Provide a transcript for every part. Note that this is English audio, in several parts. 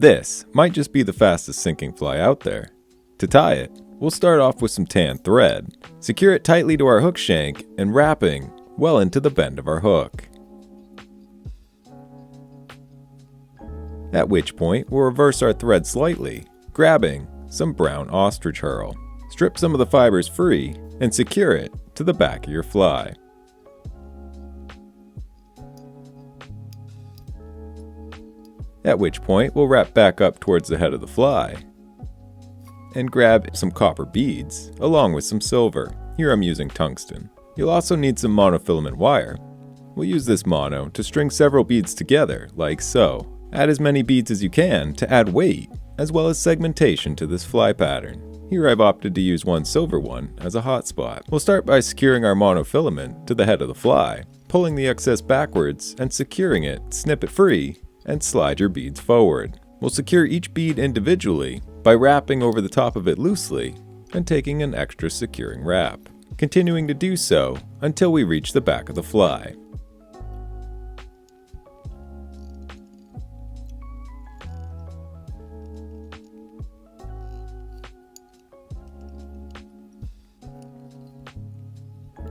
This might just be the fastest sinking fly out there. To tie it, we'll start off with some tan thread, secure it tightly to our hook shank, and wrapping well into the bend of our hook. At which point, we'll reverse our thread slightly, grabbing some brown ostrich herl. Strip some of the fibers free and secure it to the back of your fly. At which point, we'll wrap back up towards the head of the fly and grab some copper beads along with some silver. Here I'm using tungsten. You'll also need some monofilament wire. We'll use this mono to string several beads together, like so. Add as many beads as you can to add weight, as well as segmentation to this fly pattern. Here I've opted to use one silver one as a hotspot. We'll start by securing our monofilament to the head of the fly, pulling the excess backwards and securing it, snip it free, and slide your beads forward. We'll secure each bead individually by wrapping over the top of it loosely and taking an extra securing wrap, continuing to do so until we reach the back of the fly.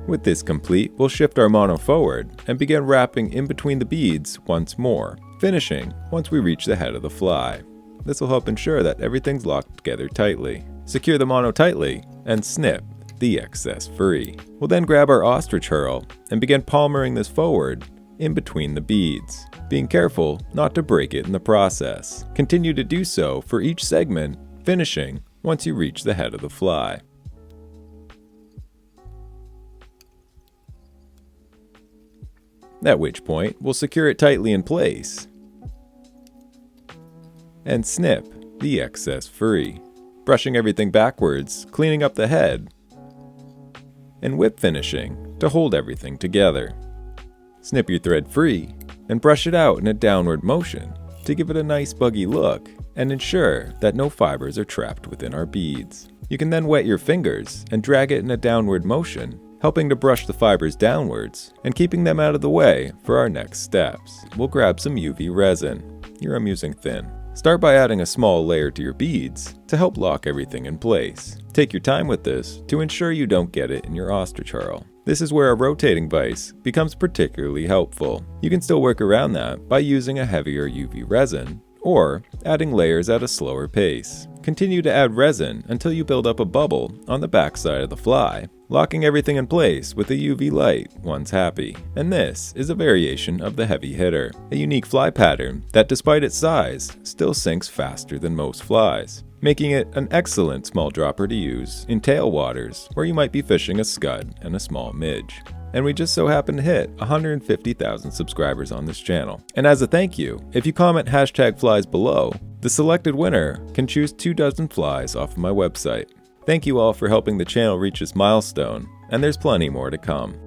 With this complete, we'll shift our mono forward and begin wrapping in between the beads once more, finishing once we reach the head of the fly. This will help ensure that everything's locked together tightly. Secure the mono tightly and snip the excess free. We'll then grab our ostrich herl and begin palmering this forward in between the beads, being careful not to break it in the process. Continue to do so for each segment, finishing once you reach the head of the fly. At which point, we'll secure it tightly in place and snip the excess free, brushing everything backwards, cleaning up the head, and whip finishing to hold everything together. Snip your thread free and brush it out in a downward motion to give it a nice buggy look and ensure that no fibers are trapped within our beads. You can then wet your fingers and drag it in a downward motion, helping to brush the fibers downwards and keeping them out of the way for our next steps. We'll grab some UV resin. Here I'm using thin. Start by adding a small layer to your beads to help lock everything in place. Take your time with this to ensure you don't get it in your ostrich herl. This is where a rotating vise becomes particularly helpful. You can still work around that by using a heavier UV resin or adding layers at a slower pace. Continue to add resin until you build up a bubble on the backside of the fly, locking everything in place with a UV light once happy. And this is a variation of the heavy hitter, a unique fly pattern that despite its size, still sinks faster than most flies, making it an excellent small dropper to use in tailwaters where you might be fishing a scud and a small midge. And we just so happen to hit 150,000 subscribers on this channel. And as a thank you, if you comment #flies below, the selected winner can choose 2 dozen flies off of my website. Thank you all for helping the channel reach this milestone, and there's plenty more to come.